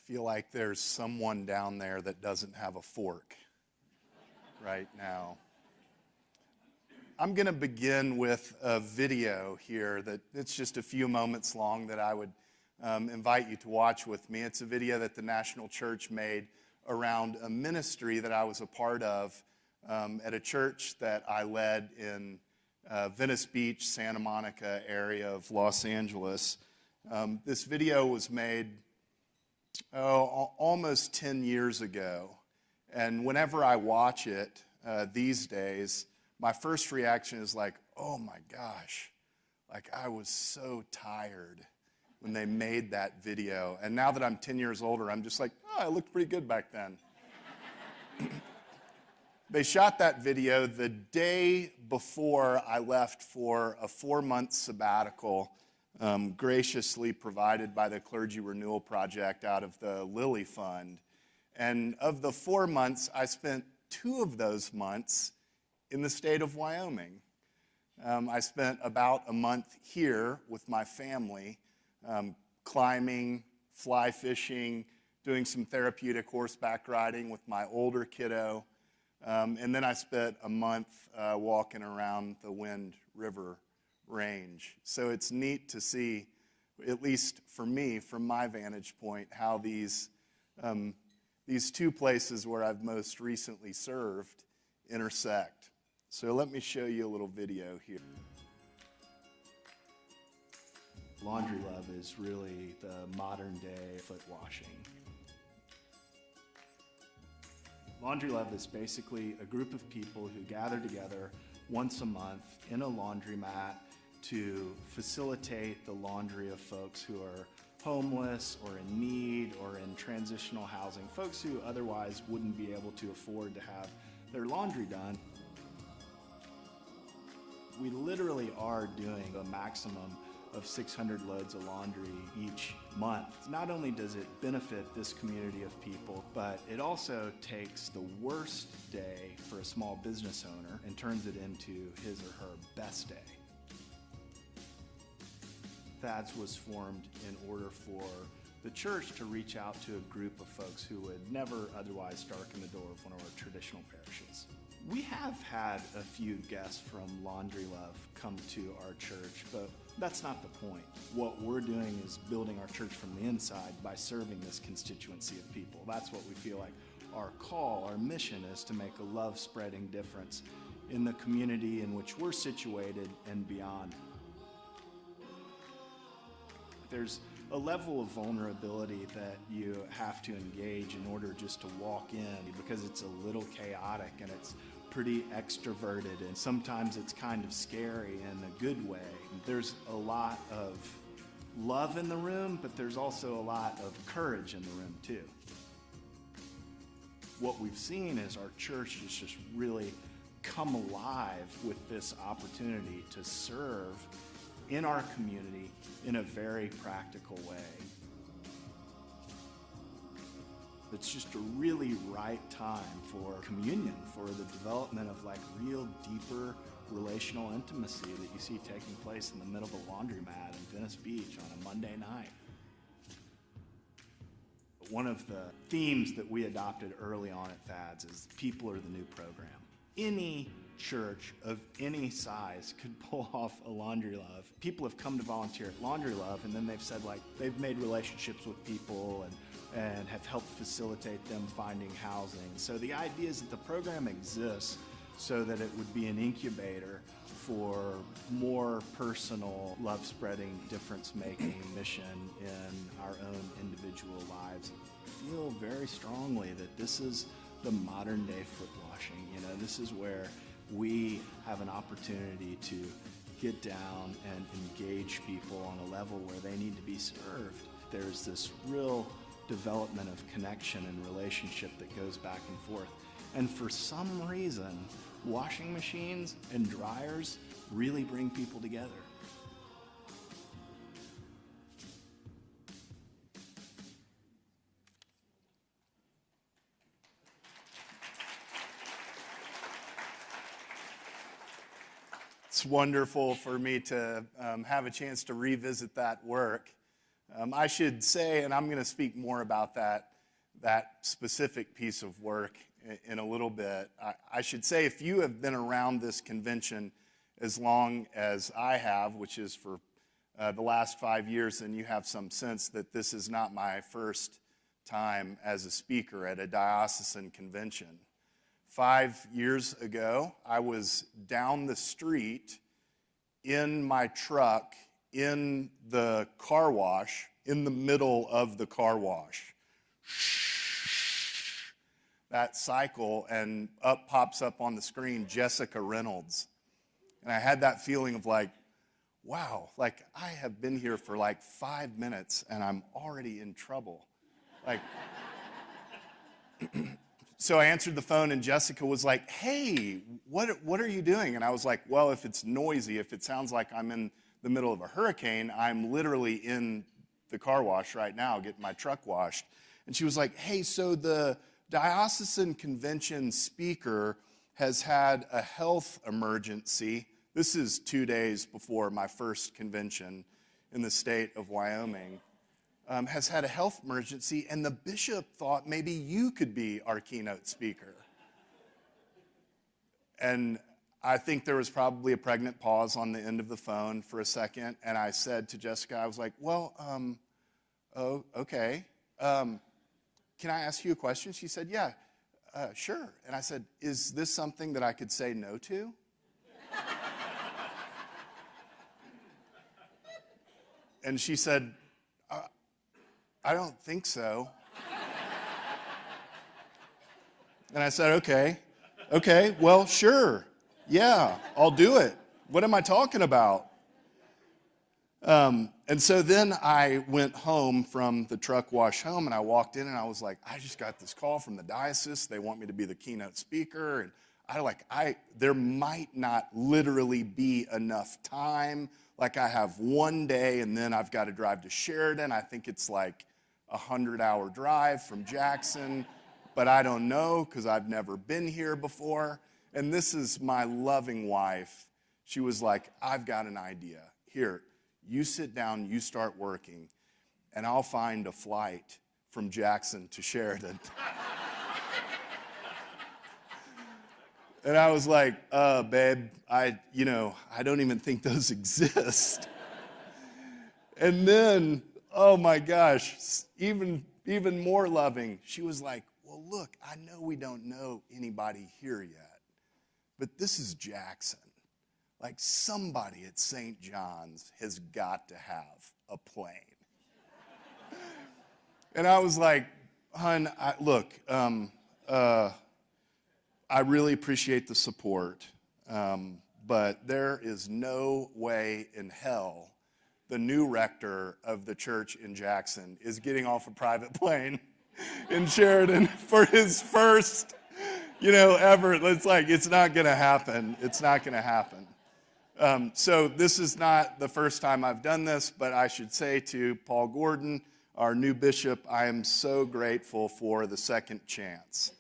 feel like there's someone down there that doesn't have a fork right now. I'm going to begin with a video here that it's just a few moments long that I would invite you to watch with me. It's a video that the National Church made around a ministry that I was a part of at a church that I led in Venice Beach, Santa Monica area of Los Angeles. This video was made almost 10 years ago. And whenever I watch it these days, my first reaction is like, oh my gosh, like I was so tired when they made that video. And now that I'm 10 years older, I'm just like, oh, I looked pretty good back then. They shot that video the day before I left for a 4-month sabbatical, graciously provided by the Clergy Renewal Project out of the Lilly Fund. And of the 4 months, I spent 2 of those months in the state of Wyoming. I spent about a month here with my family, climbing, fly fishing, doing some therapeutic horseback riding with my older kiddo. And then I spent a month walking around the Wind River Range. So it's neat to see, at least for me, from my vantage point, how these 2 places where I've most recently served intersect. So let me show you a little video here. Laundry Love is really the modern day foot washing. Laundry Love is basically a group of people who gather together once a month in a laundromat to facilitate the laundry of folks who are homeless or in need or in transitional housing, folks who otherwise wouldn't be able to afford to have their laundry done. We literally are doing a maximum of 600 loads of laundry each month. Not only does it benefit this community of people, but it also takes the worst day for a small business owner and turns it into his or her best day. THADS was formed in order for the church to reach out to a group of folks who would never otherwise darken the door of one of our traditional parishes. We have had a few guests from Laundry Love come to our church, but that's not the point. What we're doing is building our church from the inside by serving this constituency of people. That's what we feel like our call, our mission is, to make a love-spreading difference in the community in which we're situated and beyond. There's a level of vulnerability that you have to engage in order just to walk in, because it's a little chaotic and it's pretty extroverted, and sometimes it's kind of scary in a good way. There's a lot of love in the room, but there's also a lot of courage in the room too. What we've seen is our church has just really come alive with this opportunity to serve in our community in a very practical way. It's just a really right time for communion, for the development of like real deeper relational intimacy that you see taking place in the middle of a laundromat in Venice Beach on a Monday night. One of the themes that we adopted early on at THADS is people are the new program. Any church of any size could pull off a Laundry Love. People have come to volunteer at Laundry Love, and then they've said like they've made relationships with people and have helped facilitate them finding housing. So the idea is that the program exists so that it would be an incubator for more personal, love-spreading, difference-making mission in our own individual lives. I feel very strongly that this is the modern-day foot washing. You know, this is where we have an opportunity to get down and engage people on a level where they need to be served. There's this real development of connection and relationship that goes back and forth. And for some reason, washing machines and dryers really bring people together. It's wonderful for me to have a chance to revisit that work. I should say, and I'm going to speak more about that specific piece of work in a little bit. I should say, if you have been around this convention as long as I have, which is for the last 5 years, then you have some sense that this is not my first time as a speaker at a diocesan convention. 5 years ago, I was down the street in my truck in the car wash, in the middle of the car wash. That cycle, and up pops up on the screen, Jessica Reynolds. And I had that feeling of like, wow, like I have been here for like 5 minutes and I'm already in trouble. Like, so I answered the phone and Jessica was like, hey, what are you doing? And I was like, well, if it's noisy, if it sounds like I'm in the middle of a hurricane, I'm literally in the car wash right now getting my truck washed. And she was like, hey, so the diocesan convention speaker has had a health emergency. This is 2 days before my first convention in the state of Wyoming. Has had a health emergency, and the bishop thought maybe you could be our keynote speaker. And I think there was probably a pregnant pause on the end of the phone for a second, and I said to Jessica, I was like, well, okay. Can I ask you a question? She said, yeah, sure. And I said, is this something that I could say no to? And she said, I don't think so. And I said, okay, well, sure. Yeah, I'll do it. What am I talking about? And so then I went home from the truck wash home, and I walked in and I was like, I just got this call from the diocese. They want me to be the keynote speaker. And there might not literally be enough time. Like I have 1 day and then I've got to drive to Sheridan. I think it's like a 100-hour drive from Jackson, but I don't know because I've never been here before. And this is my loving wife. She was like, I've got an idea. Here, you sit down, you start working, and I'll find a flight from Jackson to Sheridan. And I was like, babe, I don't even think those exist. And then, oh my gosh, even more loving, she was like, well, look, I know we don't know anybody here yet, but this is Jackson. Like somebody at St. John's has got to have a plane. And I was like, hon, look, I really appreciate the support, but there is no way in hell the new rector of the church in Jackson is getting off a private plane in Sheridan for his first, ever. It's not going to happen. It's not going to happen. So this is not the first time I've done this, but I should say to Paul Gordon, our new bishop, I am so grateful for the second chance.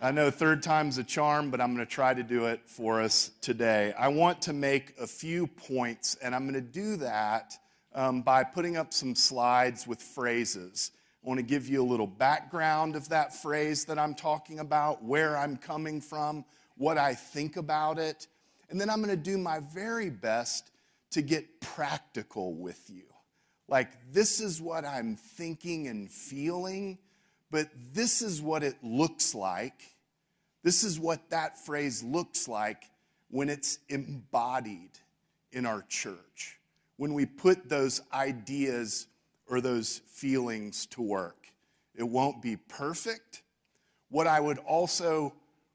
I know third time's a charm, but I'm going to try to do it for us today. I want to make a few points, and I'm going to do that by putting up some slides with phrases. I want to give you a little background of that phrase that I'm talking about, where I'm coming from, what I think about it, and then I'm going to do my very best to get practical with you. Like, this is what I'm thinking and feeling, but this is what it looks like. This is what that phrase looks like when it's embodied in our church, when we put those ideas or those feelings to work. It won't be perfect. What I would also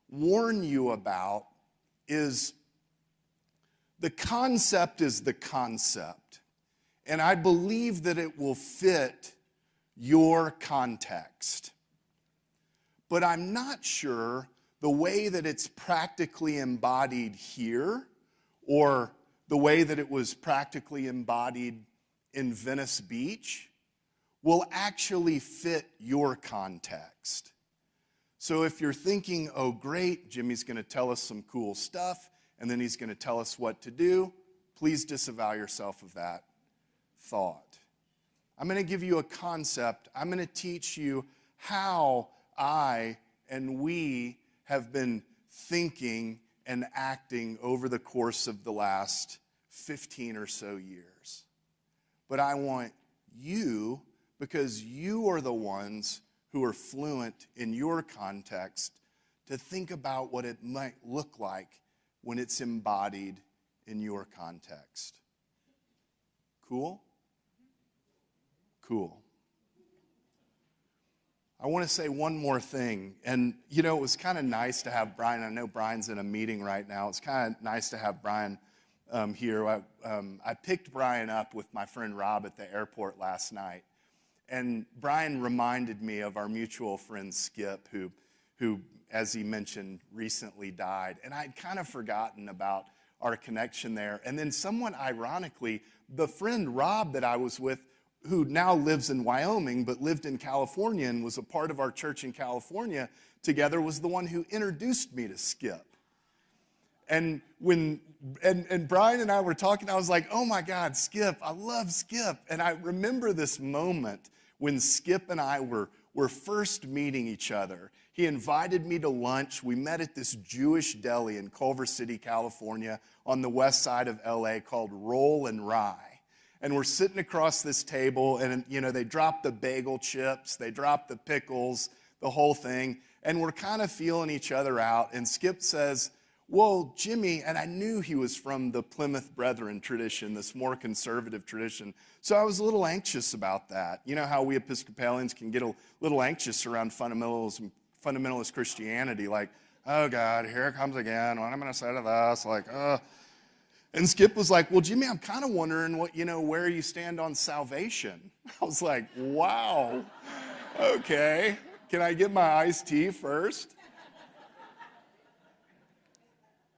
warn you about is the concept is the concept, and I believe that it will fit your context. But I'm not sure the way that it's practically embodied here, or the way that it was practically embodied in Venice Beach, will actually fit your context. So if you're thinking, oh great, Jimmy's going to tell us some cool stuff, and then he's going to tell us what to do, please disavow yourself of that thought. I'm going to give you a concept. I'm going to teach you how I and we have been thinking and acting over the course of the last 15 or so years. But I want you, because you are the ones who are fluent in your context, to think about what it might look like when it's embodied in your context. Cool? Cool. I want to say one more thing. And, you know, it was kind of nice to have Brian. I know Brian's in a meeting right now. It's kind of nice to have Brian here. I picked Brian up with my friend Rob at the airport last night. And Brian reminded me of our mutual friend Skip, who, as he mentioned, recently died. And I'd kind of forgotten about our connection there. And then somewhat ironically, the friend Rob that I was with, who now lives in Wyoming, but lived in California and was a part of our church in California together, was the one who introduced me to Skip. And when Brian and I were talking, I was like, oh my God, Skip, I love Skip. And I remember this moment when Skip and I were first meeting each other. He invited me to lunch. We met at this Jewish deli in Culver City, California, on the west side of LA called Roll and Rye. And we're sitting across this table, and, you know, they dropped the bagel chips, they dropped the pickles, the whole thing, and we're kind of feeling each other out. And Skip says, well, Jimmy, and I knew he was from the Plymouth Brethren tradition, this more conservative tradition, so I was a little anxious about that. You know how we Episcopalians can get a little anxious around fundamentalist Christianity, like, oh God, here it comes again, what am I going to say to this, like, And Skip was like, well, Jimmy, I'm kind of wondering where you stand on salvation. I was like, wow, okay. Can I get my iced tea first?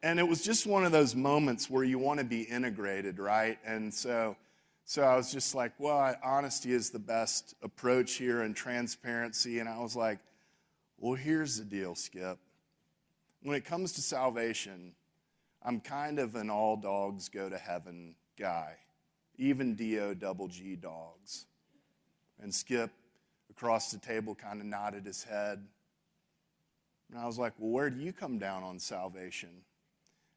And it was just one of those moments where you want to be integrated, right? And so I was just like, well, honesty is the best approach here, and transparency. And I was like, well, here's the deal, Skip. When it comes to salvation, I'm kind of an all dogs go to heaven guy, even D-O-double-G dogs. And Skip across the table kind of nodded his head. And I was like, well, where do you come down on salvation?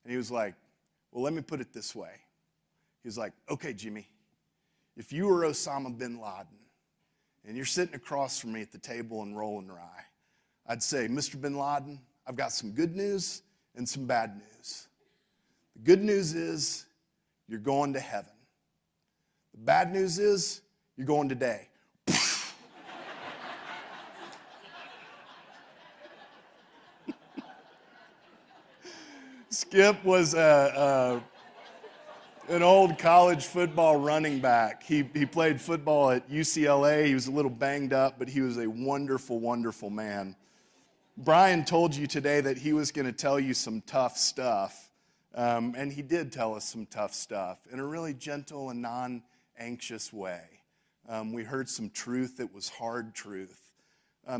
And he was like, well, let me put it this way. He was like, okay, Jimmy, if you were Osama bin Laden and you're sitting across from me at the table in Roll and Rye, I'd say, Mr. bin Laden, I've got some good news and some bad news. The good news is you're going to heaven. The bad news is you're going today. Skip was an old college football running back. He played football at UCLA. He was a little banged up, but he was a wonderful, wonderful man. Brian told you today that he was going to tell you some tough stuff, and he did tell us some tough stuff in a really gentle and non-anxious way. We heard some truth that was hard truth.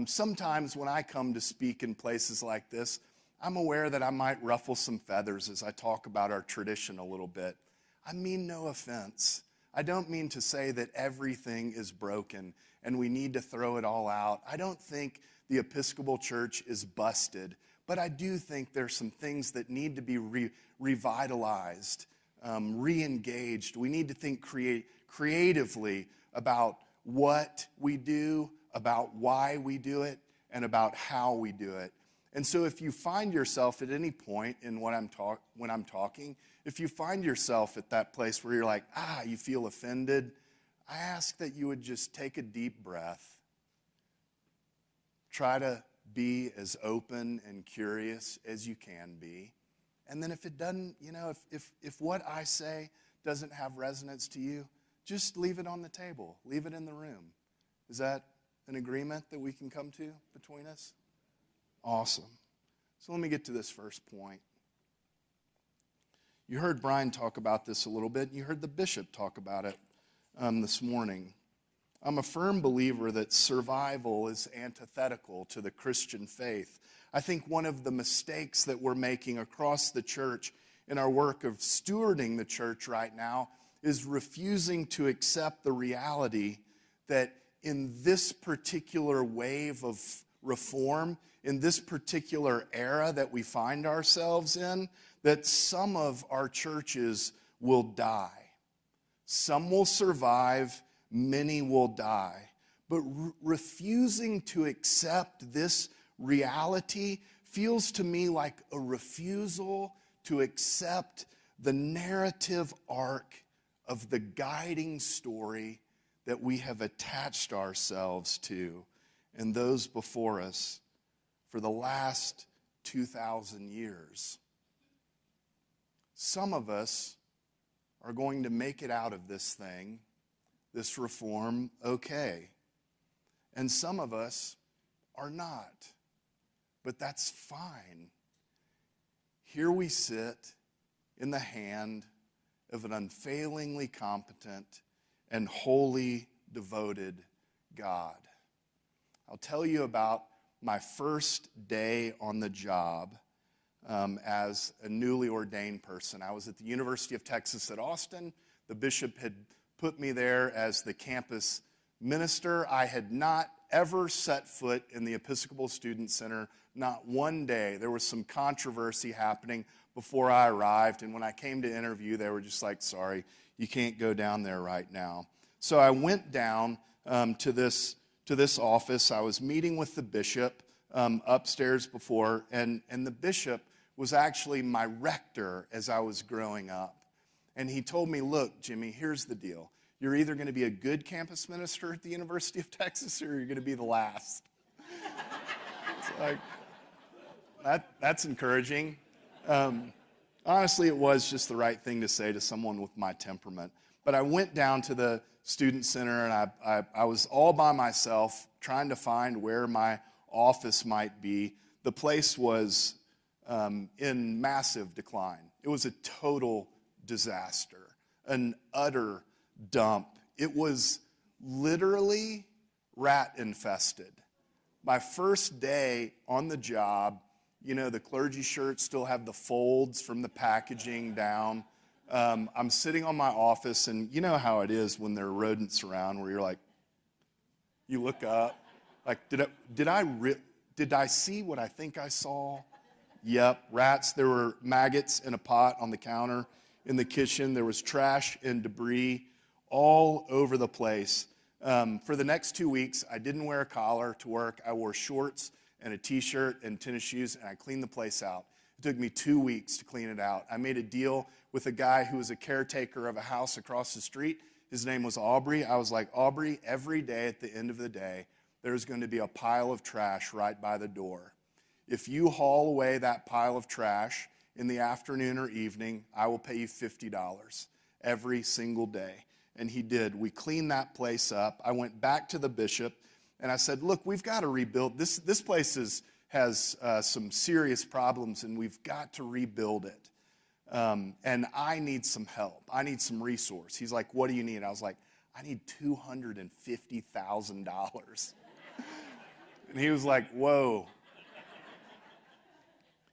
Sometimes when I come to speak in places like this, I'm aware that I might ruffle some feathers as I talk about our tradition a little bit. I mean no offense. I don't mean to say that everything is broken and we need to throw it all out. I don't think the Episcopal Church is busted, but I do think there's some things that need to be revitalized, re-engaged. We need to think creatively about what we do, about why we do it, and about how we do it. And so if you find yourself at any point in when I'm talking, if you find yourself at that place where you're like, you feel offended, I ask that you would just take a deep breath. Try to be as open and curious as you can be. And then if it doesn't, if what I say doesn't have resonance to you, just leave it on the table. Leave it in the room. Is that an agreement that we can come to between us? Awesome. So let me get to this first point. You heard Brian talk about this a little bit. You heard the bishop talk about it this morning. I'm a firm believer that survival is antithetical to the Christian faith. I think one of the mistakes that we're making across the church in our work of stewarding the church right now is refusing to accept the reality that in this particular wave of reform, in this particular era that we find ourselves in, that some of our churches will die. Some will survive, many will die. But refusing to accept this reality feels to me like a refusal to accept the narrative arc of the guiding story that we have attached ourselves to and those before us for the last 2,000 years. Some of us are going to make it out of this thing, this reform, okay. And some of us are not. But that's fine. Here we sit in the hand of an unfailingly competent and wholly devoted God. I'll tell you about my first day on the job as a newly ordained person. I was at the University of Texas at Austin. The bishop had put me there as the campus minister. I had not ever set foot in the Episcopal Student Center, not one day. There was some controversy happening before I arrived, and when I came to interview, they were just like, sorry, you can't go down there right now. So I went down to this office. I was meeting with the bishop upstairs before, and the bishop was actually my rector as I was growing up. And he told me, look, Jimmy, here's the deal. You're either going to be a good campus minister at the University of Texas or you're going to be the last. It's like, that's encouraging. Honestly, it was just the right thing to say to someone with my temperament. But I went down to the student center and I was all by myself trying to find where my office might be. The place was in massive decline. It was a total disaster, an utter dump. It was literally rat infested. My first day on the job, you know, the clergy shirts still have the folds from the packaging down. I'm sitting on my office, and you know how it is when there are rodents around where you're like, you look up, like, did I see what I think I saw? Yep, rats. There were maggots in a pot on the counter in the kitchen. There was trash and debris all over the place. For the next 2 weeks, I didn't wear a collar to work. I wore shorts and a t-shirt and tennis shoes, and I cleaned the place out. It took me 2 weeks to clean it out. I made a deal with a guy who was a caretaker of a house across the street. His name was Aubrey. I was like, Aubrey, every day at the end of the day, there's going to be a pile of trash right by the door. If you haul away that pile of trash in the afternoon or evening, I will pay you $50 every single day. And he did. We cleaned that place up. I went back to the bishop, and I said, look, we've got to rebuild. This place has some serious problems, and we've got to rebuild it. And I need some help. I need some resource. He's like, what do you need? I was like, I need $250,000. And he was like, whoa.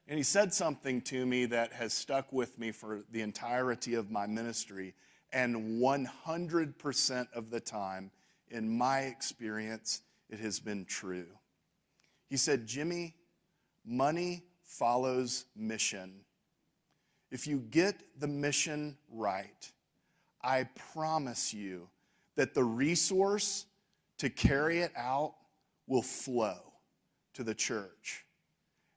And he said something to me that has stuck with me for the entirety of my ministry. And 100% of the time, in my experience, it has been true. He said, Jimmy, money follows mission. If you get the mission right, I promise you that the resource to carry it out will flow to the church.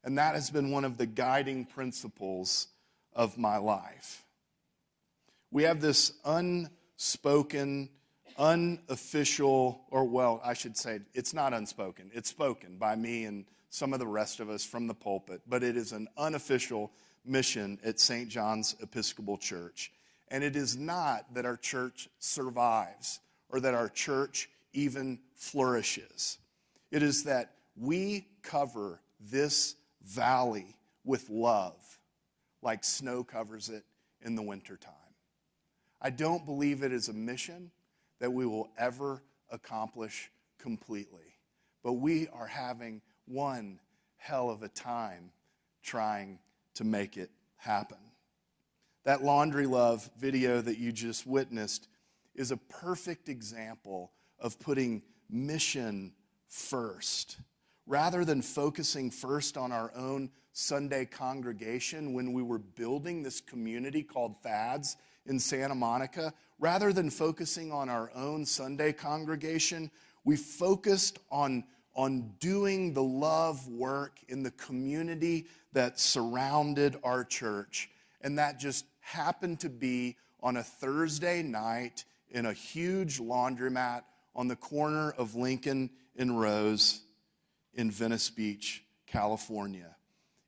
And that has been one of the guiding principles of my life. We have this unspoken, unofficial, or well, I should say, it's not unspoken. It's spoken by me and some of the rest of us from the pulpit, but it is an unofficial mission at St. John's Episcopal Church. And it is not that our church survives or that our church even flourishes. It is that we cover this valley with love like snow covers it in the wintertime. I don't believe it is a mission that we will ever accomplish completely. But we are having one hell of a time trying to make it happen. That Laundry Love video that you just witnessed is a perfect example of putting mission first. Rather than focusing first on our own Sunday congregation when we were building this community called Fads in Santa Monica, rather than focusing on our own Sunday congregation, we focused on doing the love work in the community that surrounded our church. And that just happened to be on a Thursday night in a huge laundromat on the corner of Lincoln and Rose in Venice Beach, California.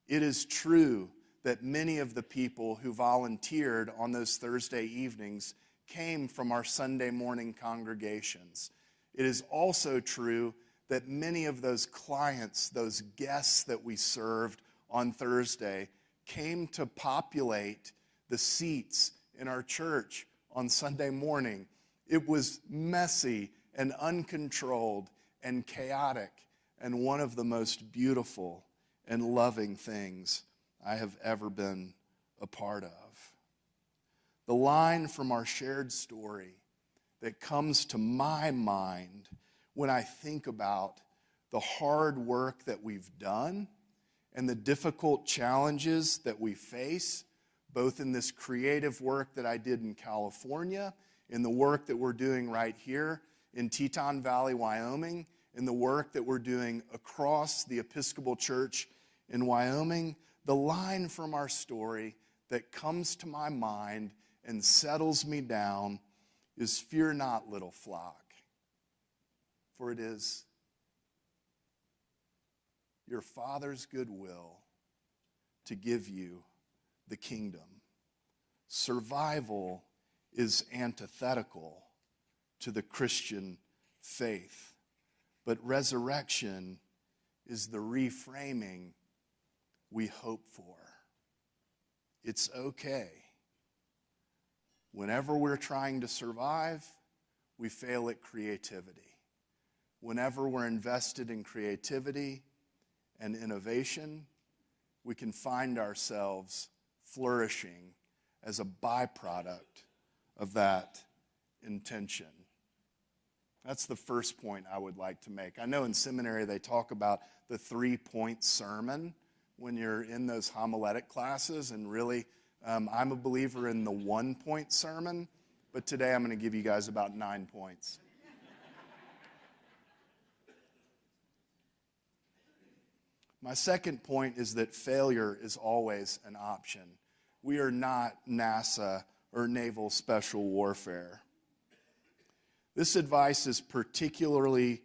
It is true that many of the people who volunteered on those Thursday evenings came from our Sunday morning congregations. It is also true that many of those clients, those guests that we served on Thursday, came to populate the seats in our church on Sunday morning. It was messy and uncontrolled and chaotic, and one of the most beautiful and loving things I have ever been a part of. The line from our shared story that comes to my mind when I think about the hard work that we've done and the difficult challenges that we face, both in this creative work that I did in California, in the work that we're doing right here in Teton Valley, Wyoming, in the work that we're doing across the Episcopal Church in Wyoming, the line from our story that comes to my mind and settles me down is, "Fear not, little flock, for it is your Father's good will to give you the kingdom." Survival is antithetical to the Christian faith, but resurrection is the reframing we hope for. It's okay. Whenever we're trying to survive, we fail at creativity. Whenever we're invested in creativity and innovation, we can find ourselves flourishing as a byproduct of that intention. That's the first point I would like to make. I know in seminary they talk about the 3-point sermon when you're in those homiletic classes, and really, I'm a believer in the 1-point sermon, but today I'm going to give you guys about 9 points. My second point is that failure is always an option. We are not NASA or naval special warfare. This advice is particularly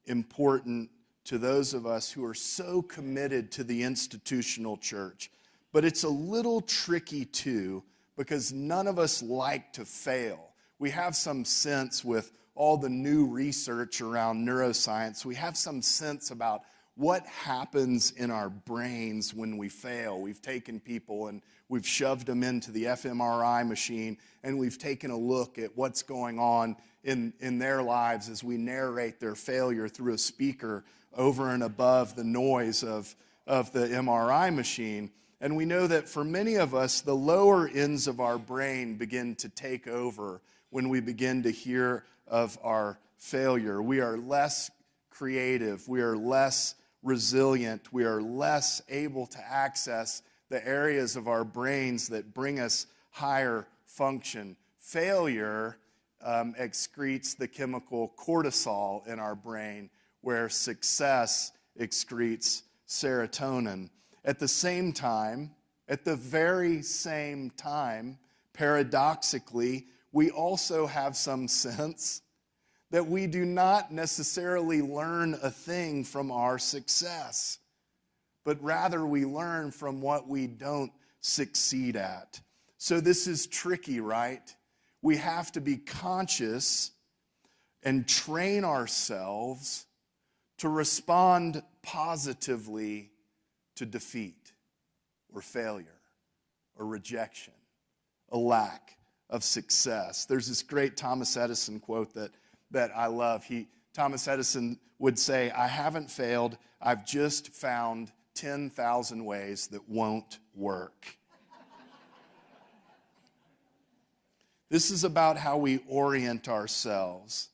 important to those of us who are so committed to the institutional church. But it's a little tricky too, because none of us like to fail. We have some sense with all the new research around neuroscience, we have some sense about what happens in our brains when we fail. We've taken people and we've shoved them into the fMRI machine, and we've taken a look at what's going on in their lives as we narrate their failure through a speaker over and above the noise of the MRI machine. And we know that for many of us, the lower ends of our brain begin to take over when we begin to hear of our failure. We are less creative. We are less resilient. We are less able to access the areas of our brains that bring us higher function. Failure excretes the chemical cortisol in our brain, where success excretes serotonin. At the same time, at the very same time, paradoxically, we also have some sense that we do not necessarily learn a thing from our success, but rather we learn from what we don't succeed at. So this is tricky, right? We have to be conscious and train ourselves to respond positively to defeat or failure or rejection, a lack of success. There's this great Thomas Edison quote that I love. Thomas Edison would say, "I haven't failed, I've just found 10,000 ways that won't work." This is about how we orient ourselves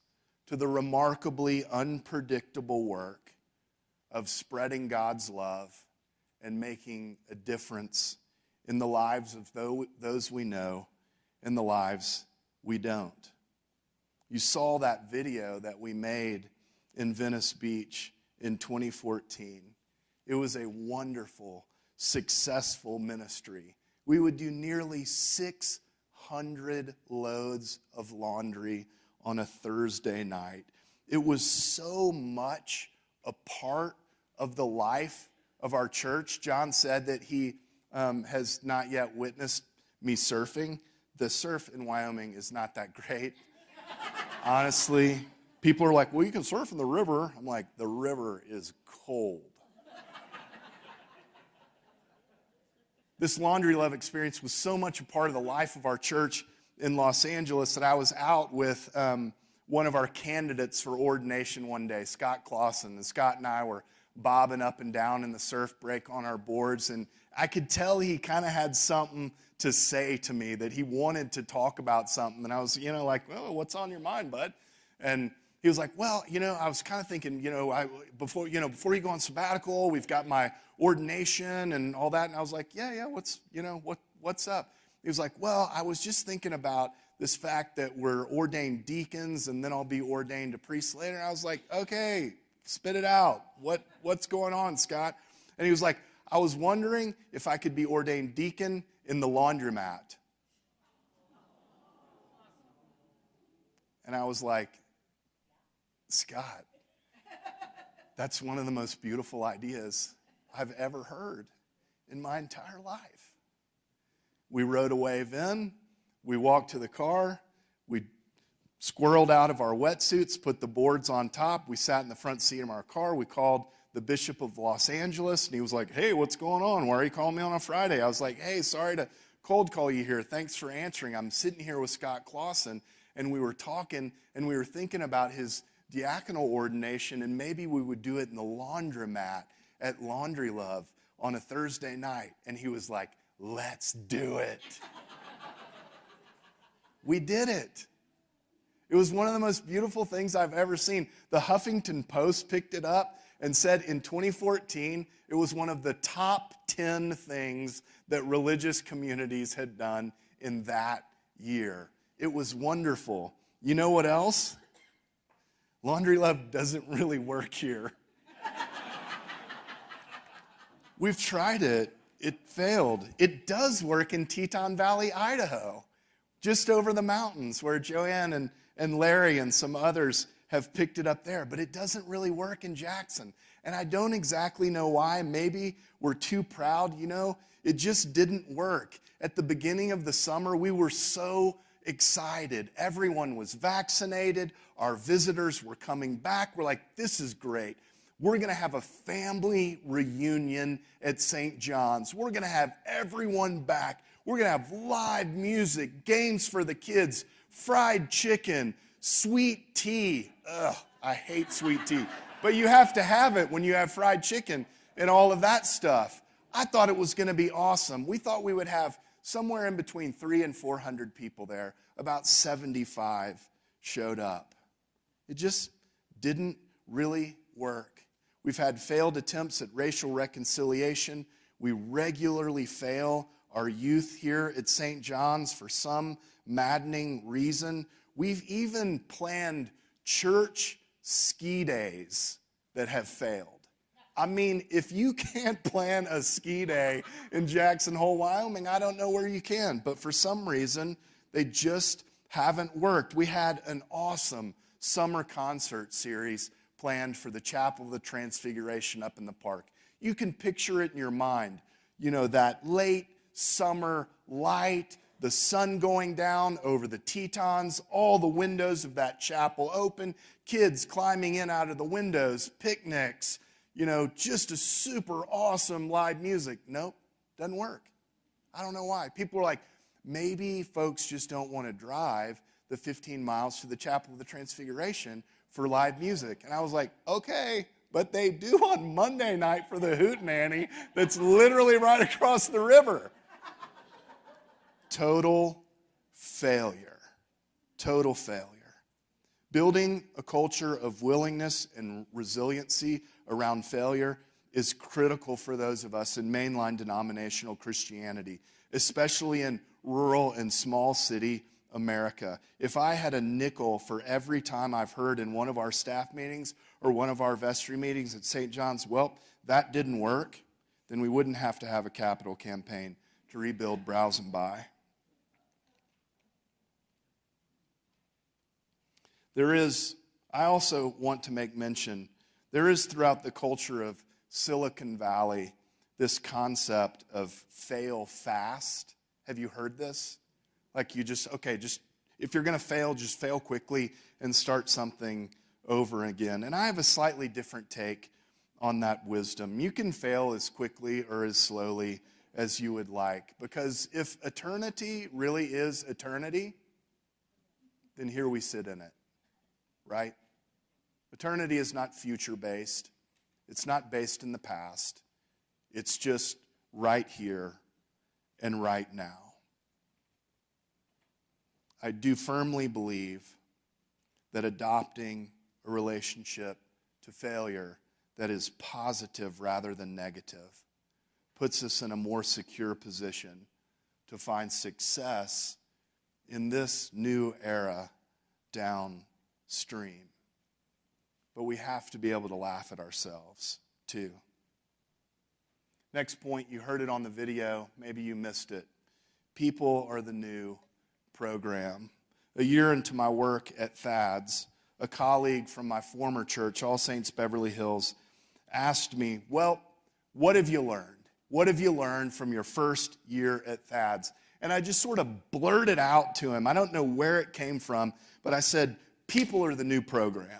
to the remarkably unpredictable work of spreading God's love and making a difference in the lives of those we know and the lives we don't. You saw that video that we made in Venice Beach in 2014. It was a wonderful, successful ministry. We would do nearly 600 loads of laundry on a Thursday night. It was so much a part of the life of our church. John said that he has not yet witnessed me surfing. The surf in Wyoming is not that great. Honestly, people are like, well, you can surf in the river. I'm like, the river is cold. This Laundry Love experience was so much a part of the life of our church in Los Angeles that I was out with one of our candidates for ordination one day, Scott Clausen. And Scott and I were bobbing up and down in the surf break on our boards, and I could tell he kind of had something to say to me, that he wanted to talk about something. And I was, like, well, what's on your mind, bud? And he was like, well, I was kind of thinking, before you go on sabbatical, we've got my ordination and all that. And I was like, yeah, what's up? He was like, well, I was just thinking about this fact that we're ordained deacons and then I'll be ordained a priest later. And I was like, okay, spit it out. What's going on, Scott? And he was like, I was wondering if I could be ordained deacon in the laundromat. And I was like, Scott, that's one of the most beautiful ideas I've ever heard in my entire life. We rode away then. We walked to the car. We squirreled out of our wetsuits, put the boards on top. We sat in the front seat of our car. We called the Bishop of Los Angeles, and he was like, hey, what's going on? Why are you calling me on a Friday? I was like, hey, sorry to cold call you here. Thanks for answering. I'm sitting here with Scott Clausen, and we were talking, and we were thinking about his diaconal ordination, and maybe we would do it in the laundromat at Laundry Love on a Thursday night. And he was like, let's do it. We did it. It was one of the most beautiful things I've ever seen. The Huffington Post picked it up and said in 2014, it was one of the top 10 things that religious communities had done in that year. It was wonderful. You know what else? Laundry Love doesn't really work here. We've tried it. It failed. It does work in Teton Valley, Idaho, just over the mountains where Joanne and Larry and some others have picked it up there. But it doesn't really work in Jackson. And I don't exactly know why. Maybe we're too proud. It just didn't work. At the beginning of the summer, we were so excited. Everyone was vaccinated. Our visitors were coming back. We're like, this is great. We're going to have a family reunion at St. John's. We're going to have everyone back. We're going to have live music, games for the kids, fried chicken, sweet tea. Ugh, I hate sweet tea. But you have to have it when you have fried chicken and all of that stuff. I thought it was going to be awesome. We thought we would have somewhere in between 300 and 400 people there. About 75 showed up. It just didn't really work. We've had failed attempts at racial reconciliation. We regularly fail our youth here at St. John's for some maddening reason. We've even planned church ski days that have failed. I mean, if you can't plan a ski day in Jackson Hole, Wyoming, I don't know where you can. But for some reason, they just haven't worked. We had an awesome summer concert series planned for the Chapel of the Transfiguration up in the park. You can picture it in your mind. That late summer light, the sun going down over the Tetons, all the windows of that chapel open, kids climbing in out of the windows, picnics, just a super awesome live music. Nope, doesn't work. I don't know why. People are like, maybe folks just don't want to drive the 15 miles to the Chapel of the Transfiguration for live music. And I was like, okay, but they do on Monday night for the Hootenanny that's literally right across the river. Total failure. Total failure. Building a culture of willingness and resiliency around failure is critical for those of us in mainline denominational Christianity, especially in rural and small city America. If I had a nickel for every time I've heard in one of our staff meetings or one of our vestry meetings at St. John's, well, that didn't work, then we wouldn't have to have a capital campaign to rebuild Browse and Buy. I also want to make mention, there is throughout the culture of Silicon Valley this concept of fail fast. Have you heard this? Like you just if you're going to fail, just fail quickly and start something over again. And I have a slightly different take on that wisdom. You can fail as quickly or as slowly as you would like, because if eternity really is eternity, then here we sit in it. Right? Eternity is not future-based. It's not based in the past. It's just right here and right now. I do firmly believe that adopting a relationship to failure that is positive rather than negative puts us in a more secure position to find success in this new era downstream. But we have to be able to laugh at ourselves too. Next point, you heard it on the video, maybe you missed it. People are the new program. A year into my work at Thad's, a colleague from my former church, All Saints Beverly Hills, asked me, well, what have you learned? What have you learned from your first year at Thad's? And I just sort of blurted out to him. I don't know where it came from, but I said, people are the new program.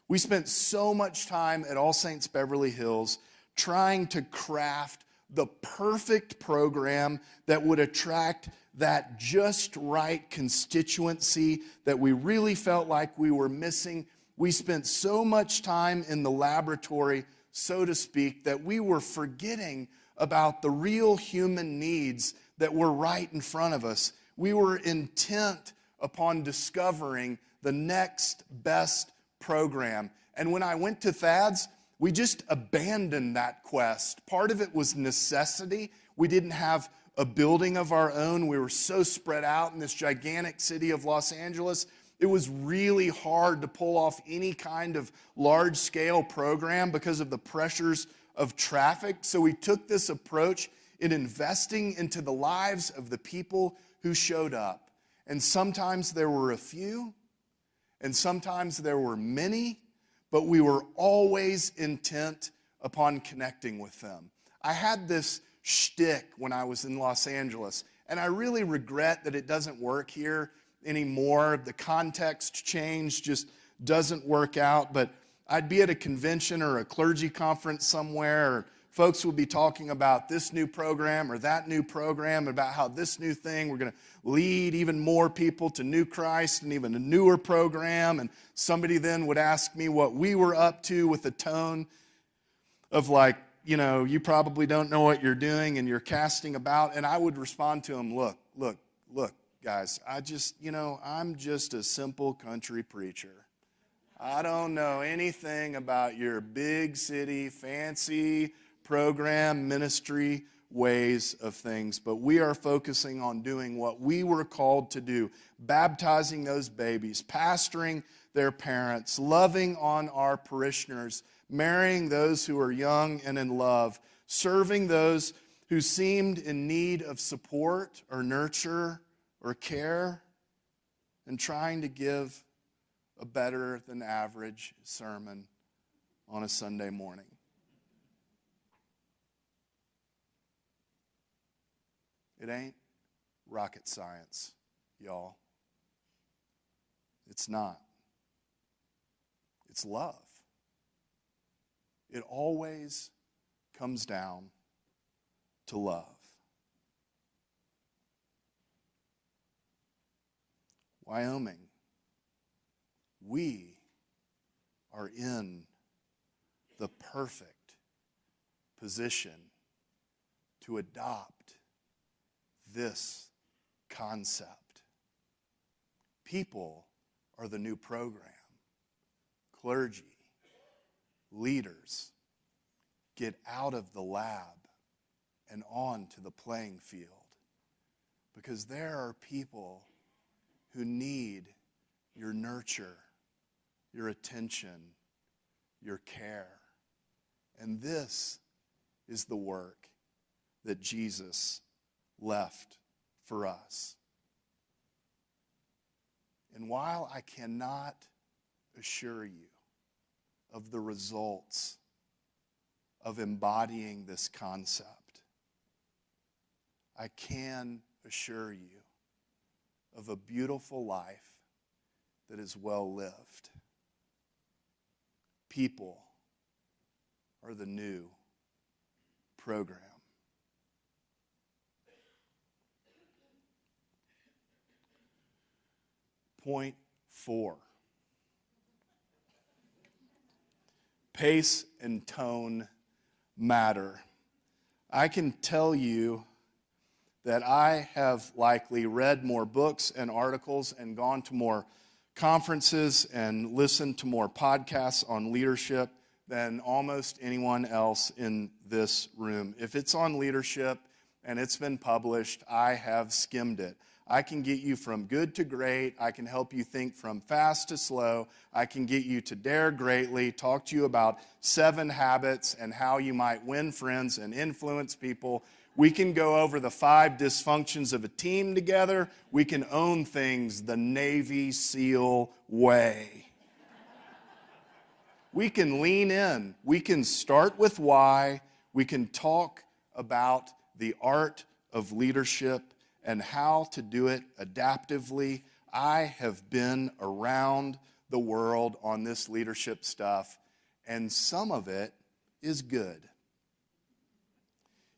We spent so much time at All Saints Beverly Hills trying to craft the perfect program that would attract that just right constituency that we really felt like we were missing. We spent so much time in the laboratory, so to speak, that we were forgetting about the real human needs that were right in front of us. We were intent upon discovering the next best program. And when I went to Thad's, we just abandoned that quest. Part of it was necessity. We didn't have a building of our own. We were so spread out in this gigantic city of Los Angeles. It was really hard to pull off any kind of large-scale program because of the pressures of traffic. So we took this approach in investing into the lives of the people who showed up. And sometimes there were a few, and sometimes there were many, but we were always intent upon connecting with them. I had this shtick when I was in Los Angeles, and I really regret that it doesn't work here anymore. The context change just doesn't work out, but I'd be at a convention or a clergy conference somewhere, or folks would be talking about this new program or that new program, about how this new thing, we're going to lead even more people to new Christ and even a newer program. And somebody then would ask me what we were up to with a tone of like, you know, you probably don't know what you're doing and you're casting about. And I would respond to them, look, guys, I'm just a simple country preacher. I don't know anything about your big city, fancy program, ministry ways of things, but we are focusing on doing what we were called to do, baptizing those babies, pastoring their parents, loving on our parishioners, marrying those who are young and in love, serving those who seemed in need of support or nurture or care, and trying to give a better than average sermon on a Sunday morning. It ain't rocket science, y'all. It's not. It's love. It always comes down to love. Wyoming, we are in the perfect position to adopt this concept. People are the new program. Clergy, leaders, get out of the lab and on to the playing field. Because there are people who need your nurture, your attention, your care. And this is the work that Jesus left for us. And while I cannot assure you of the results of embodying this concept, I can assure you of a beautiful life that is well lived. People are the new program. Point 4. Pace and tone matter. I can tell you that I have likely read more books and articles and gone to more conferences and listened to more podcasts on leadership than almost anyone else in this room. If it's on leadership and it's been published, I have skimmed it. I can get you from good to great. I can help you think from fast to slow. I can get you to dare greatly, talk to you about 7 habits and how you might win friends and influence people. We can go over the 5 dysfunctions of a team together. We can own things the Navy SEAL way. We can lean in. We can start with why. We can talk about the art of leadership and how to do it adaptively. I have been around the world on this leadership stuff, and some of it is good.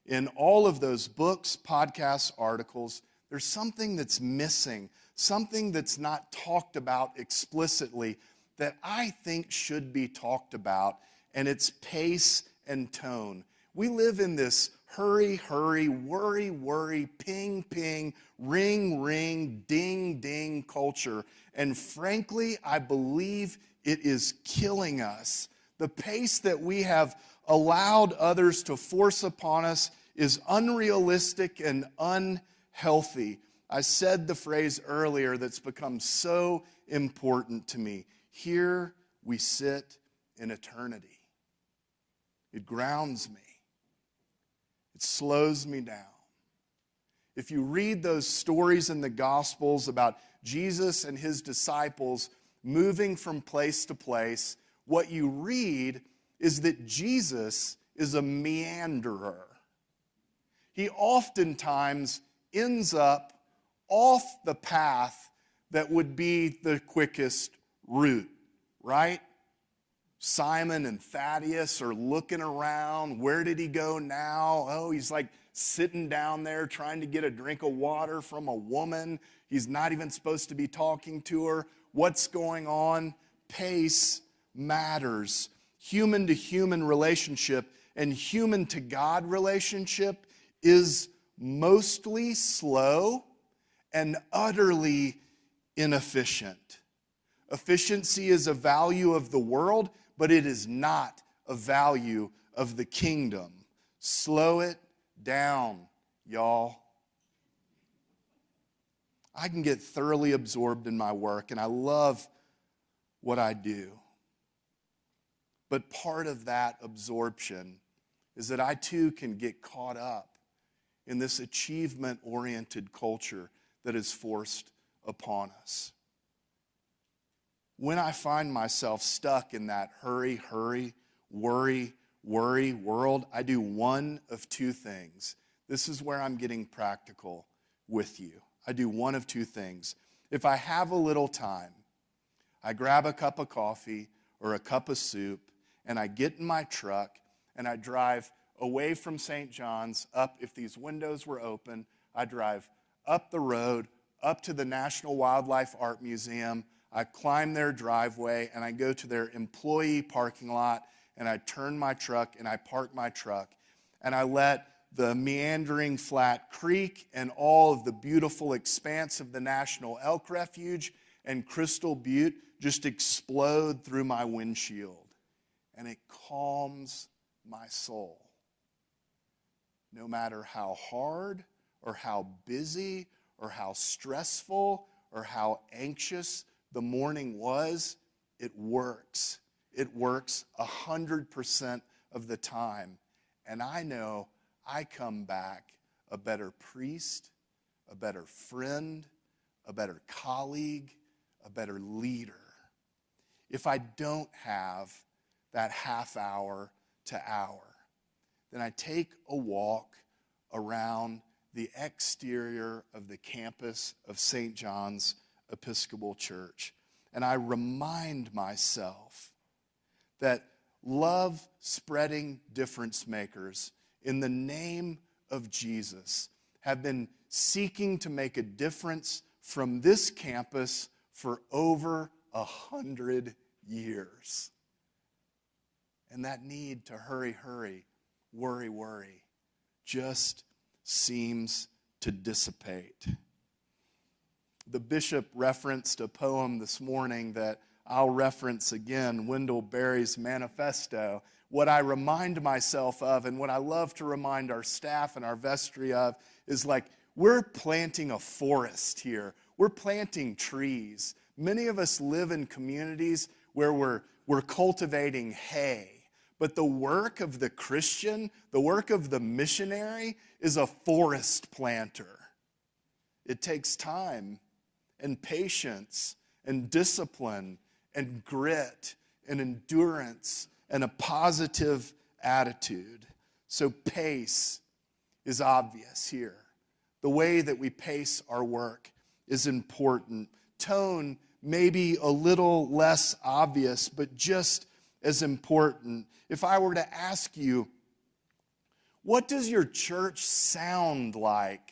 In all of those books, podcasts, articles, there's something that's missing, something that's not talked about explicitly that I think should be talked about, and it's pace and tone. We live in this hurry, hurry, worry, worry, ping, ping, ring, ring, ding, ding culture. And frankly, I believe it is killing us. The pace that we have allowed others to force upon us is unrealistic and unhealthy. I said the phrase earlier that's become so important to me. Here we sit in eternity. It grounds me. It slows me down. If you read those stories in the Gospels about Jesus and his disciples moving from place to place, what you read is that Jesus is a meanderer. He oftentimes ends up off the path that would be the quickest route, right? Simon and Thaddeus are looking around. Where did he go now? Oh, he's like sitting down there trying to get a drink of water from a woman. He's not even supposed to be talking to her. What's going on? Pace matters. Human to human relationship and human to God relationship is mostly slow and utterly inefficient. Efficiency is a value of the world, but it is not a value of the kingdom. Slow it down, y'all. I can get thoroughly absorbed in my work, and I love what I do. But part of that absorption is that I too can get caught up in this achievement-oriented culture that is forced upon us. When I find myself stuck in that hurry, hurry, worry, worry world, I do one of 2 things. This is where I'm getting practical with you. I do one of 2 things. If I have a little time, I grab a cup of coffee or a cup of soup, and I get in my truck, and I drive away from St. John's, up, if these windows were open, I drive up the road, up to the National Wildlife Art Museum. I climb their driveway, and I go to their employee parking lot, and I turn my truck, and I park my truck, and I let the meandering flat creek and all of the beautiful expanse of the National Elk Refuge and Crystal Butte just explode through my windshield, and it calms my soul. No matter how hard or how busy or how stressful or how anxious the morning was, it works. It works 100% of the time. And I know I come back a better priest, a better friend, a better colleague, a better leader. If I don't have that half hour to hour, then I take a walk around the exterior of the campus of St. John's Episcopal Church. And I remind myself that love-spreading difference makers in the name of Jesus have been seeking to make a difference from this campus for over 100 years. And that need to hurry, worry, just seems to dissipate. The bishop referenced a poem this morning that I'll reference again, Wendell Berry's Manifesto. What I remind myself of, and what I love to remind our staff and our vestry of, is like, we're planting a forest here. We're planting trees. Many of us live in communities where we're cultivating hay. But the work of the Christian, the work of the missionary, is a forest planter. It takes time and patience and discipline and grit and endurance and a positive attitude. So pace is obvious here. The way that we pace our work is important. Tone may be a little less obvious, but just as important. If I were to ask you, what does your church sound like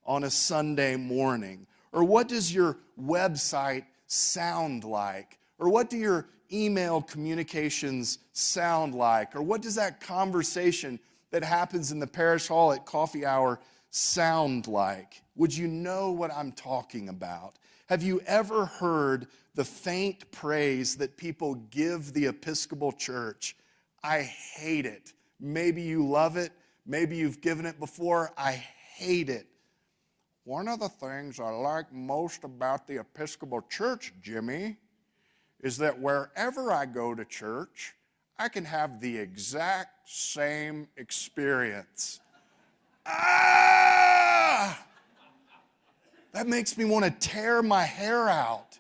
on a Sunday morning? Or what does your website sound like? Or what do your email communications sound like? Or what does that conversation that happens in the parish hall at coffee hour sound like? Would you know what I'm talking about? Have you ever heard the faint praise that people give the Episcopal Church? I hate it. Maybe you love it. Maybe you've given it before. I hate it. One of the things I like most about the Episcopal Church, Jimmy, is that wherever I go to church, I can have the exact same experience. Ah! That makes me want to tear my hair out.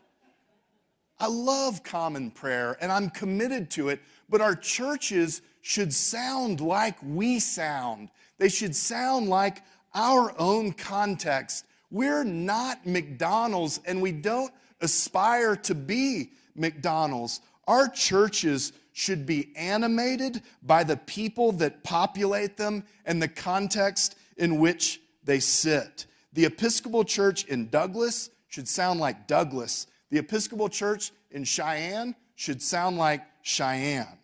I love common prayer, and I'm committed to it, but our churches should sound like we sound. They should sound like our own context. We're not McDonald's, and we don't aspire to be McDonald's. Our churches should be animated by the people that populate them and the context in which they sit. The Episcopal Church in Douglas should sound like Douglas. The Episcopal Church in Cheyenne should sound like Cheyenne.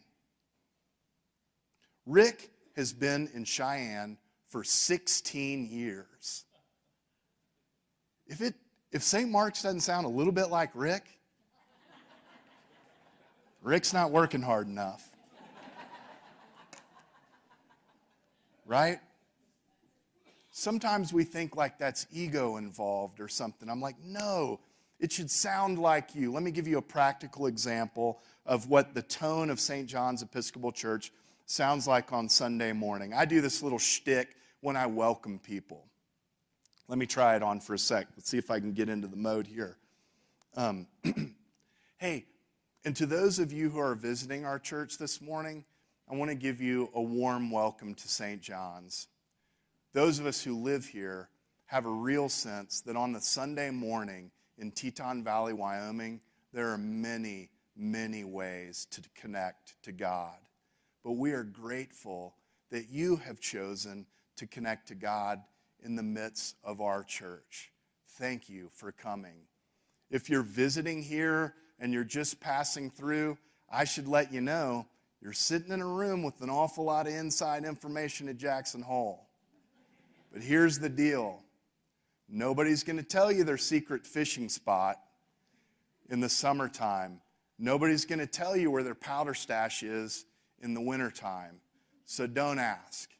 Rick has been in Cheyenne for 16 years. If St. Mark's doesn't sound a little bit like Rick, Rick's not working hard enough. Right? Sometimes we think like that's ego involved or something. I'm like, no, it should sound like you. Let me give you a practical example of what the tone of St. John's Episcopal Church sounds like on Sunday morning. I do this little shtick when I welcome people. Let me try it on for a sec. Let's see if I can get into the mode here. Hey, and to those of you who are visiting our church this morning, I want to give you a warm welcome to St. John's. Those of us who live here have a real sense that on the Sunday morning in Teton Valley, Wyoming, there are many, many ways to connect to God. But we are grateful that you have chosen to connect to God in the midst of our church. Thank you for coming. If you're visiting here and you're just passing through, I should let you know you're sitting in a room with an awful lot of inside information at Jackson Hole. But here's the deal. Nobody's going to tell you their secret fishing spot. in the summertime. Nobody's going to tell you where their powder stash is in the wintertime, so don't ask.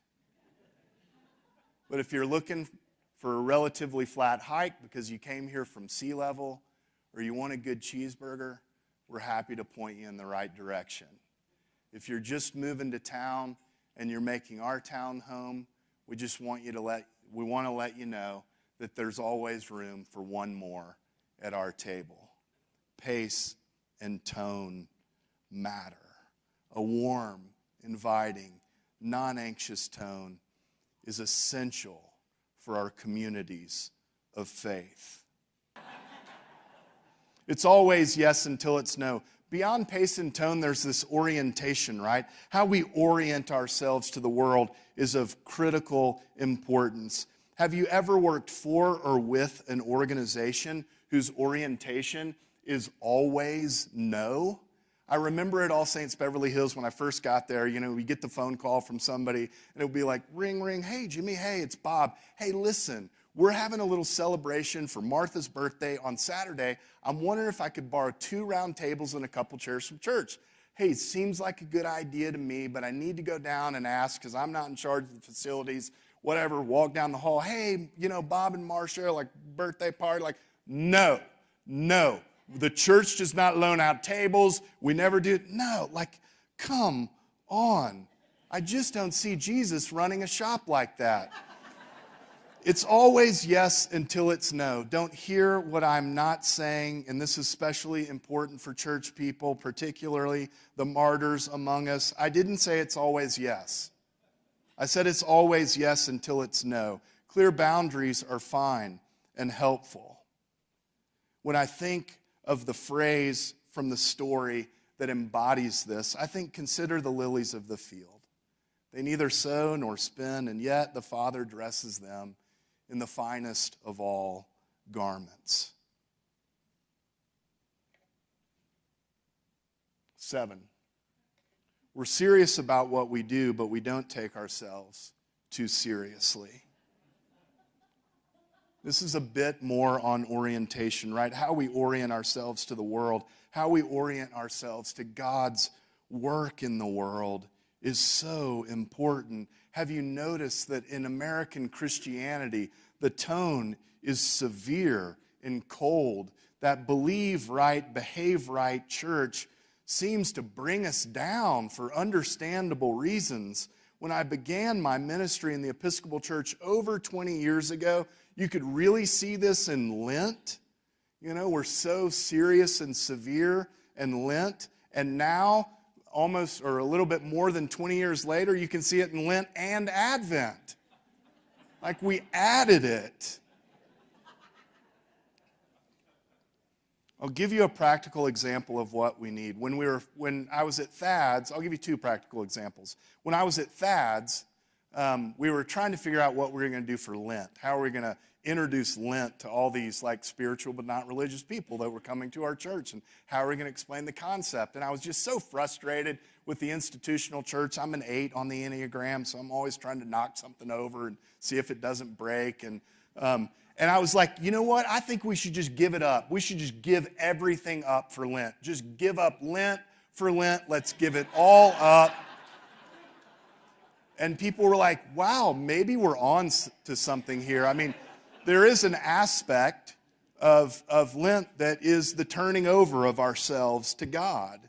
But if you're looking for a relatively flat hike because you came here from sea level or you want a good cheeseburger, we're happy to point you in the right direction. If you're just moving to town and you're making our town home, we want to let you know that there's always room for one more at our table. Pace and tone matter. A warm, inviting, non-anxious tone is essential for our communities of faith. It's always yes until it's no. Beyond pace and tone, there's this orientation, right? How we orient ourselves to the world is of critical importance. Have you ever worked for or with an organization whose orientation is always no? I remember at All Saints Beverly Hills when I first got there, we get the phone call from somebody and it would be like, ring, ring, hey, Jimmy, hey, it's Bob. Hey, listen, we're having a little celebration for Martha's birthday on Saturday. I'm wondering if I could borrow 2 round tables and a couple chairs from church. Hey, it seems like a good idea to me, but I need to go down and ask because I'm not in charge of the facilities, whatever. Walk down the hall. Hey, Bob and Marcia, like birthday party. Like, no. The church does not loan out tables. We never do. No, come on. I just don't see Jesus running a shop like that. It's always yes until it's no. Don't hear what I'm not saying, and this is especially important for church people, particularly the martyrs among us. I didn't say it's always yes. I said it's always yes until it's no. Clear boundaries are fine and helpful. When I think of the phrase from the story that embodies this, I think, consider the lilies of the field. They neither sow nor spin, and yet the Father dresses them in the finest of all garments. 7, we're serious about what we do, but we don't take ourselves too seriously. This is a bit more on orientation, right? How we orient ourselves to the world, how we orient ourselves to God's work in the world is so important. Have you noticed that in American Christianity, the tone is severe and cold? That believe right, behave right church seems to bring us down for understandable reasons. When I began my ministry in the Episcopal Church over 20 years ago, you could really see this in Lent. We're so serious and severe in Lent. And now, almost or a little bit more than 20 years later, you can see it in Lent and Advent. Like we added it. I'll give you a practical example of what we need. When I was at Thad's, I'll give you 2 practical examples. When I was at Thad's, we were trying to figure out what we were going to do for Lent. How are we going to introduce Lent to all these spiritual but not religious people that were coming to our church? And how are we going to explain the concept? And I was just so frustrated with the institutional church. I'm an 8 on the Enneagram, so I'm always trying to knock something over and see if it doesn't break. And I was like, you know what? I think we should just give it up. We should just give everything up for Lent. Just give up Lent for Lent. Let's give it all up. And people were like, wow, maybe we're on to something here. I mean, there is an aspect of Lent that is the turning over of ourselves to God.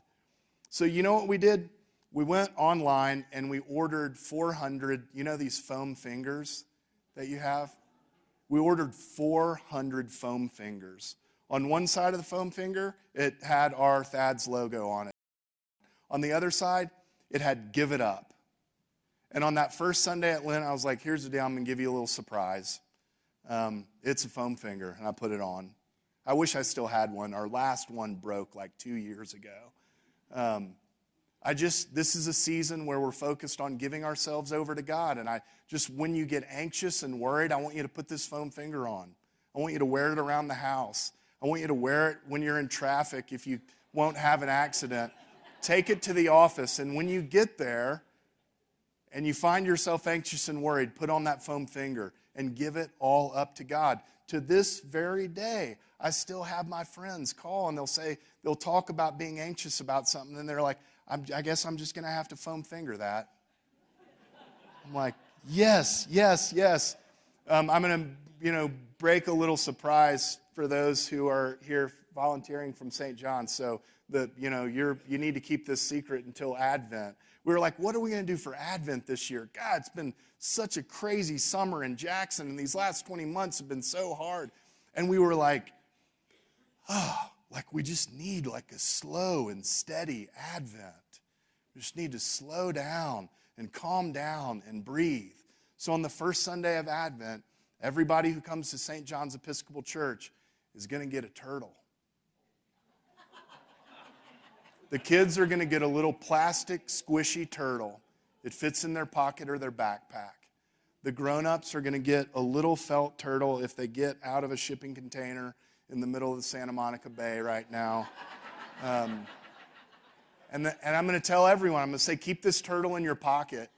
So you know what we did? We went online and we ordered 400, these foam fingers that you have? We ordered 400 foam fingers. On one side of the foam finger, it had our Thad's logo on it. On the other side, it had Give It Up. And on that first Sunday at Lent, I was like, here's the deal, I'm going to give you a little surprise. It's a foam finger, and I put it on. I wish I still had one. Our last one broke 2 years ago. This is a season where we're focused on giving ourselves over to God. And when you get anxious and worried, I want you to put this foam finger on. I want you to wear it around the house. I want you to wear it when you're in traffic if you won't have an accident. Take it to the office, and when you get there and you find yourself anxious and worried, put on that foam finger and give it all up to God. To this very day, I still have my friends call and they'll talk about being anxious about something, and they're like, I guess I'm just going to have to foam finger that. I'm like, yes. I'm going to, break a little surprise for those who are here volunteering from St. John's. So you need to keep this secret until Advent. We were like, what are we going to do for Advent this year? God, it's been such a crazy summer in Jackson, and these last 20 months have been so hard. And we were like, we just need like a slow and steady Advent. We just need to slow down and calm down and breathe. So on the first Sunday of Advent, everybody who comes to St. John's Episcopal Church is going to get a turtle. The kids are going to get a little plastic squishy turtle. It fits in their pocket or their backpack. The grown-ups are going to get a little felt turtle if they get out of a shipping container in the middle of the Santa Monica Bay right now. And I'm going to tell everyone, I'm going to say, keep this turtle in your pocket.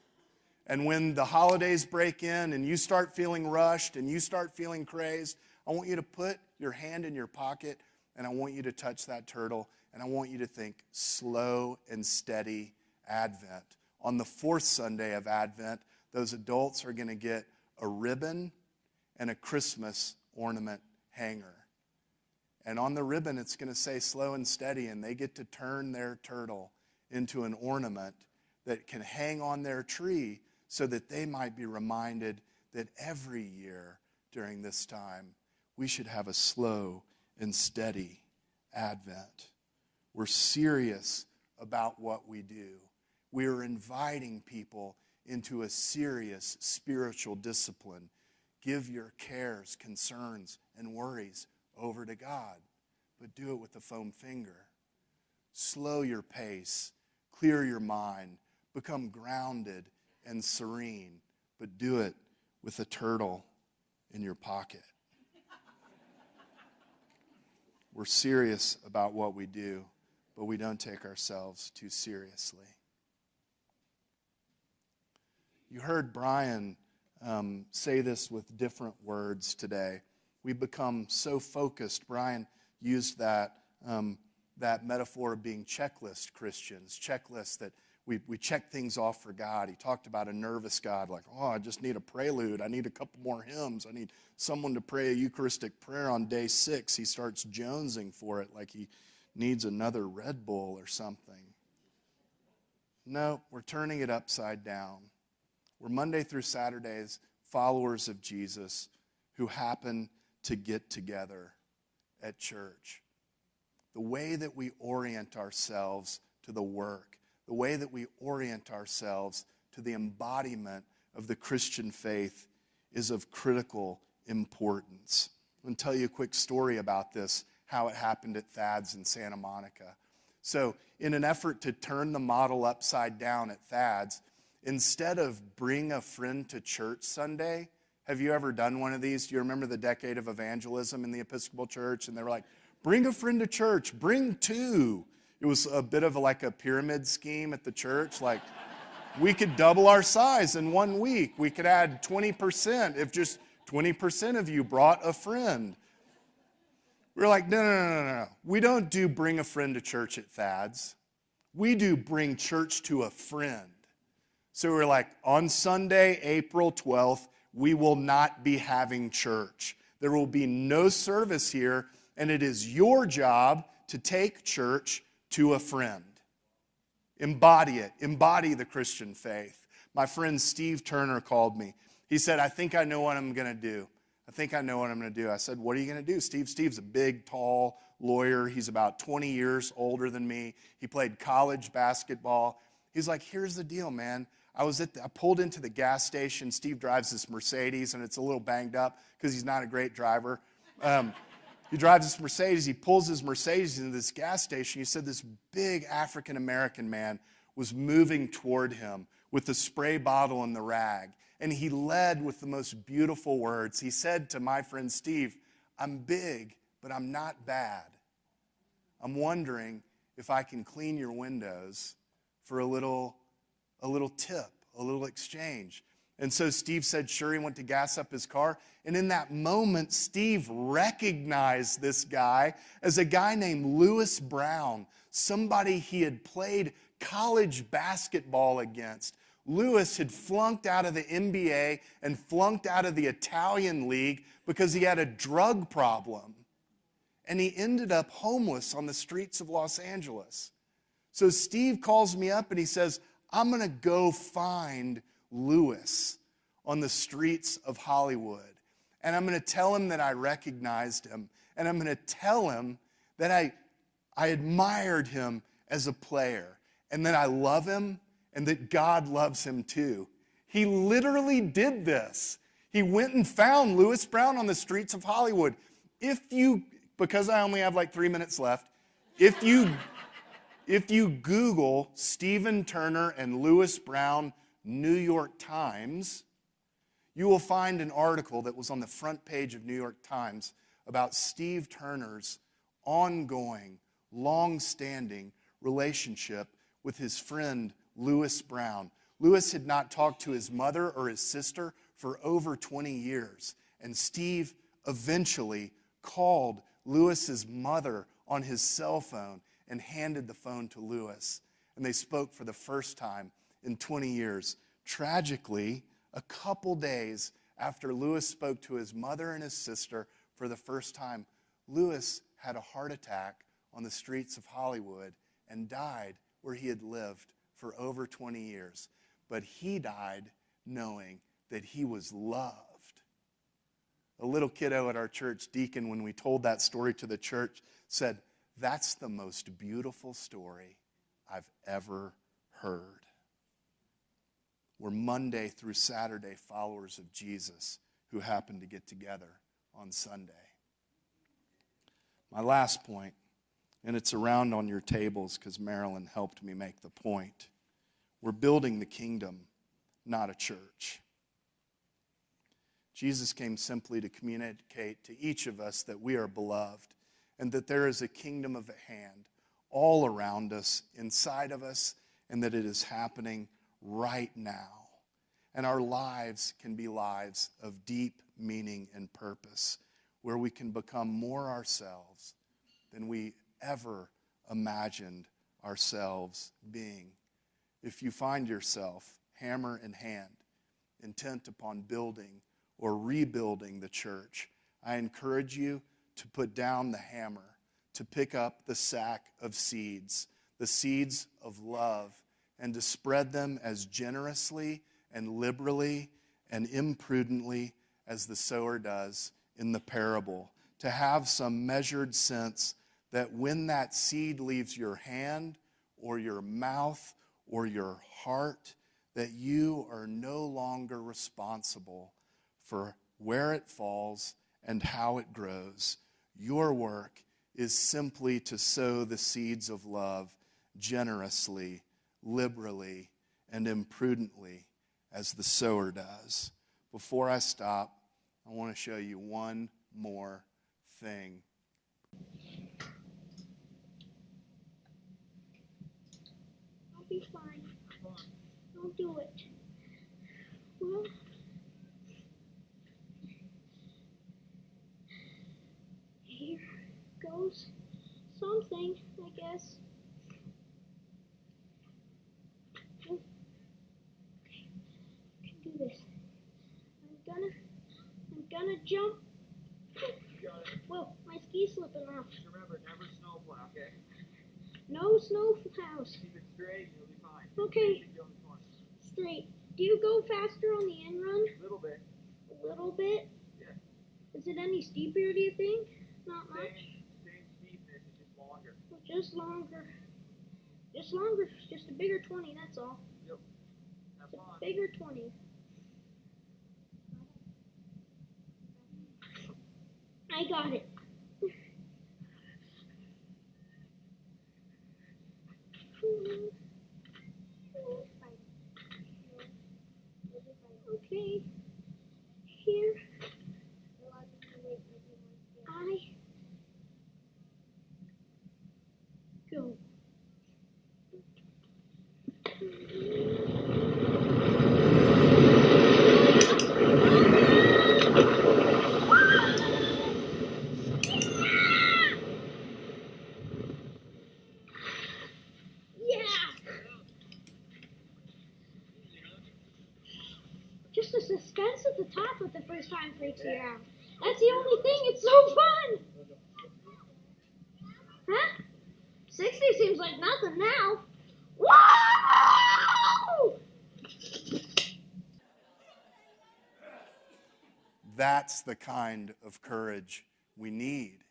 And when the holidays break in and you start feeling rushed and you start feeling crazed, I want you to put your hand in your pocket and I want you to touch that turtle and I want you to think slow and steady Advent. On the fourth Sunday of Advent, those adults are going to get a ribbon and a Christmas ornament hanger. And on the ribbon, it's going to say slow and steady, and they get to turn their turtle into an ornament that can hang on their tree so that they might be reminded that every year during this time, we should have a slow and steady Advent. We're serious about what we do. We are inviting people into a serious spiritual discipline. Give your cares, concerns, and worries over to God, but do it with a foam finger. Slow your pace, clear your mind, become grounded and serene, but do it with a turtle in your pocket. We're serious about what we do, but we don't take ourselves too seriously. You heard Brian say this with different words today. We become so focused. Brian used that metaphor of being checklist Christians, checklists that we check things off for God. He talked about a nervous God, like, I just need a prelude. I need a couple more hymns. I need someone to pray a Eucharistic prayer on day 6. He starts jonesing for it like he needs another Red Bull or something. No, we're turning it upside down. We're Monday through Saturdays followers of Jesus who happen to get together at church. The way that we orient ourselves to the work, the way that we orient ourselves to the embodiment of the Christian faith is of critical importance. I'm going to tell you a quick story about this, how it happened at Thad's in Santa Monica. So in an effort to turn the model upside down at Thad's, instead of bring a friend to church Sunday, have you ever done one of these? Do you remember the decade of evangelism in the Episcopal Church? And they were like, bring a friend to church, bring 2. It was a bit of like a pyramid scheme at the church. Like, we could double our size in 1 week. We could add 20% if just 20% of you brought a friend. We were like, no. We don't do bring a friend to church at Thad's. We do bring church to a friend. So we're like, on Sunday, April 12th, we will not be having church. There will be no service here, and it is your job to take church to a friend. Embody it. Embody the Christian faith. My friend Steve Turner called me. He said, I think I know what I'm going to do. I said, what are you going to do, Steve? Steve's a big, tall lawyer. He's about 20 years older than me. He played college basketball. He's like, here's the deal, man. I pulled into the gas station. Steve drives this Mercedes, and it's a little banged up because he's not a great driver. He drives this Mercedes. He pulls his Mercedes into this gas station. He said this big African-American man was moving toward him with the spray bottle and the rag. And he led with the most beautiful words. He said to my friend Steve, I'm big, but I'm not bad. I'm wondering if I can clean your windows for a little tip, a little exchange. And so Steve said, sure, he went to gas up his car. And in that moment, Steve recognized this guy as a guy named Lewis Brown, somebody he had played college basketball against. Lewis had flunked out of the NBA and flunked out of the Italian league because he had a drug problem. And he ended up homeless on the streets of Los Angeles. So Steve calls me up and he says, I'm going to go find Lewis on the streets of Hollywood. And I'm going to tell him that I recognized him. And I'm going to tell him that I admired him as a player. And that I love him and that God loves him too. He literally did this. He went and found Lewis Brown on the streets of Hollywood. Because I only have like 3 minutes left, if you Google Stephen Turner and Lewis Brown New York Times, you will find an article that was on the front page of New York Times about Steve Turner's ongoing, long-standing relationship with his friend Lewis Brown. Lewis had not talked to his mother or his sister for over 20 years, and Steve eventually called Lewis's mother on his cell phone and handed the phone to Lewis. And they spoke for the first time in 20 years. Tragically, a couple days after Lewis spoke to his mother and his sister for the first time, Lewis had a heart attack on the streets of Hollywood and died where he had lived for over 20 years. But he died knowing that he was loved. A little kiddo at our church, Deacon, when we told that story to the church, said, that's the most beautiful story I've ever heard. We're Monday through Saturday followers of Jesus who happen to get together on Sunday. My last point, and it's around on your tables because Marilyn helped me make the point. We're building the kingdom, not a church. Jesus came simply to communicate to each of us that we are beloved and that there is a kingdom of a hand all around us, inside of us, and that it is happening right now. And our lives can be lives of deep meaning and purpose, where we can become more ourselves than we ever imagined ourselves being. If you find yourself, hammer in hand, intent upon building or rebuilding the church, I encourage you to put down the hammer, to pick up the sack of seeds, the seeds of love, and to spread them as generously and liberally and imprudently as the sower does in the parable. To have some measured sense that when that seed leaves your hand or your mouth or your heart, that you are no longer responsible for where it falls and how it grows. Your work is simply to sow the seeds of love generously, liberally, and imprudently as the sower does. Before I stop, I want to show you one more thing. I'll be fine. I'll do it. Well, here goes something, I guess. Okay, I can do this. I'm gonna jump. Whoa, my ski's slipping off. Remember, never snowplow, okay? No snow house. Keep it straight, you'll be fine. Okay. Straight. Do you go faster on the end run? A little bit. A little bit? Yeah. Is it any steeper, do you think? Not much? Same steepness, it's just longer. Well, just longer. Just longer. Just a bigger 20, that's all. Yep. Have It's fun. a bigger 20. I got it. Okay. Here. I go. just the suspense at the top with the first time freaks you out. That's the only thing. It's so fun. Huh? 60 seems like nothing now. Whoa! That's the kind of courage we need.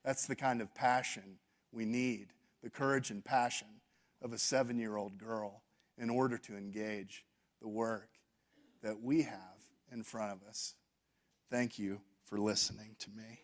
That's the kind of passion we need. The courage and passion of a 7-year-old girl in order to engage the work that we have in front of us. Thank you for listening to me.